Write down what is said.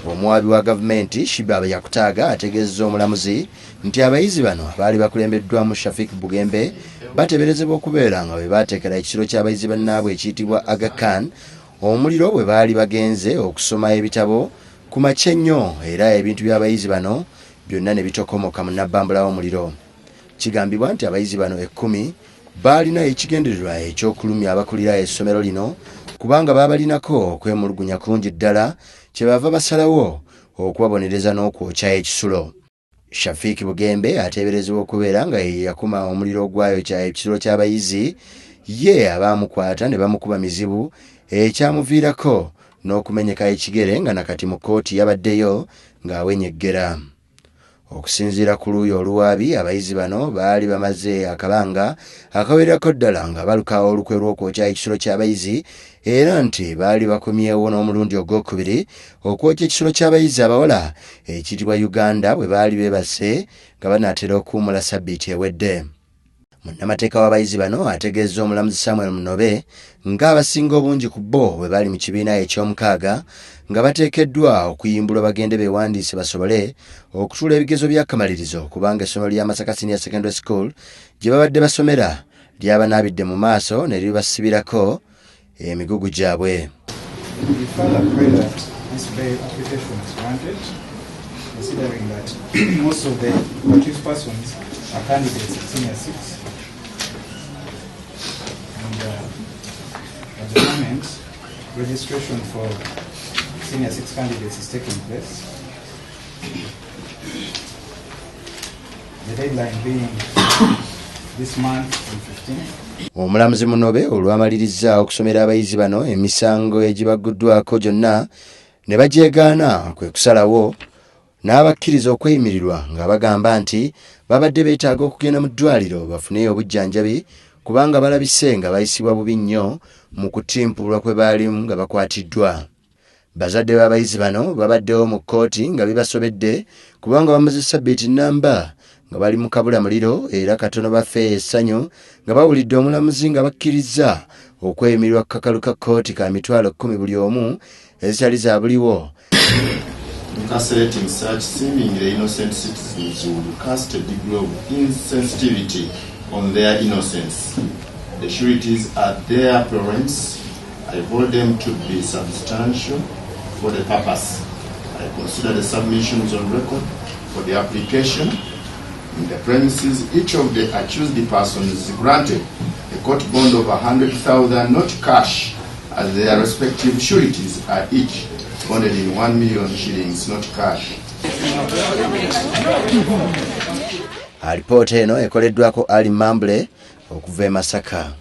Omuwabi wa gavumenti Shiba Yakutaaga ategeezezza omulamuzi nti abayizi bano baali bakulembeddwamu Shafik Bugembe bateeberezebwa okubeera nga bwe baateekera ekisiro ky'abayizi bannaabwe ekiyitibwa Aga Khan omuliro bwe baali bagenze okusoma ebitabo ku makya ennyo era ebintu by'abayizi bano byonna ne bitokomoka mu nnabbambula w'omuliro. Kigambibwa nti abayizi bano 10 baalina ekigendererwa ekyokulumya abakulira essomero lino kubanga baabalinako okwemulugunya kungi ddala kyebava basalawo okubabonereza n'okwokya ekisulo. Shafik Bugembe ateeberezebwa okubeera nga ye yakuma omuliro ogwayokya ekisiro ky'abayizi ye abaamukwata ne bamukuba mizibu ekyamuviirako n'okumenyeka ekigere nga nakati mu kkooti yabaddeyo ng'awenyeggera. Okusinziira ku luuyi oluwaabi abayizi bano baali bamaze akabanga akawererako ddala nga baluka olukwe lw'okwokya ekisiro ky'abayizi era nti baali bakomyewo n'omulundi ogwokubiri okwokya ekisiro ky'abayizi abawala ekiyitibwa Uganda bwe baali beebase nga banaatera okuwummula ssabbiiti ewedde. Munnamateeka w'abayizi bano ategeezza omulamuzi Samuel Munobe ng'abasinga obungi ku bo bwe baali mu kibiina eky'omukaaga nga bateekeddwa okuyimbulwa bagende beewandiise basobole okutuula ebigezo by'akamalirizo kubanga essomero lya Masaka School gye babadde basomera lyabanaabidde mu maaso ne libasibirako emigugu gyabwe. Considering that most of the accused persons are candidates in senior 6, and at the moment, registration for senior 6 candidates is taking place. The deadline being this month on 15th. Omulamuzi Munobe olwamalirizza okusomera abayizi bano emisango egibagguddwako gyonna ne bagyegaana kwe kusalawo n'abakkiriza okweyimirirwa nga bagamba nti babadde beetaaga okugenda mu ddwaliro bafuneyo obujjanjabi kubanga balabise nga bayisibwa bubi nnyo mu kutimpulwa kwe baalimu nga bakwatiddwa. Bazadde b'abayizi bano babaddewo mu kkooti nga bibasobedde kubanga bamaze ssabbiiti nnamba nga bali mu kabula muliro era katono bafe essanyu nga bawulidde omulamuzi nga bakkiriza okweyimirirwa kakalu ka kkooti ka mitwalo 10 buli omu ezitali za buliwo. Incarcerating such seemingly innocent citizens would cast a degree of insensitivity on their innocence. The sureties are their parents. I hold them to be substantial for the purpose. I consider the submissions on record for the application. In the premises, each of the accused persons is granted a court bond of 100,000, not cash, as their respective sureties are each bonded in 1 million shillings, not cash. Alipoota eno ekoleddwako Ali Mambule okuva e Masaka.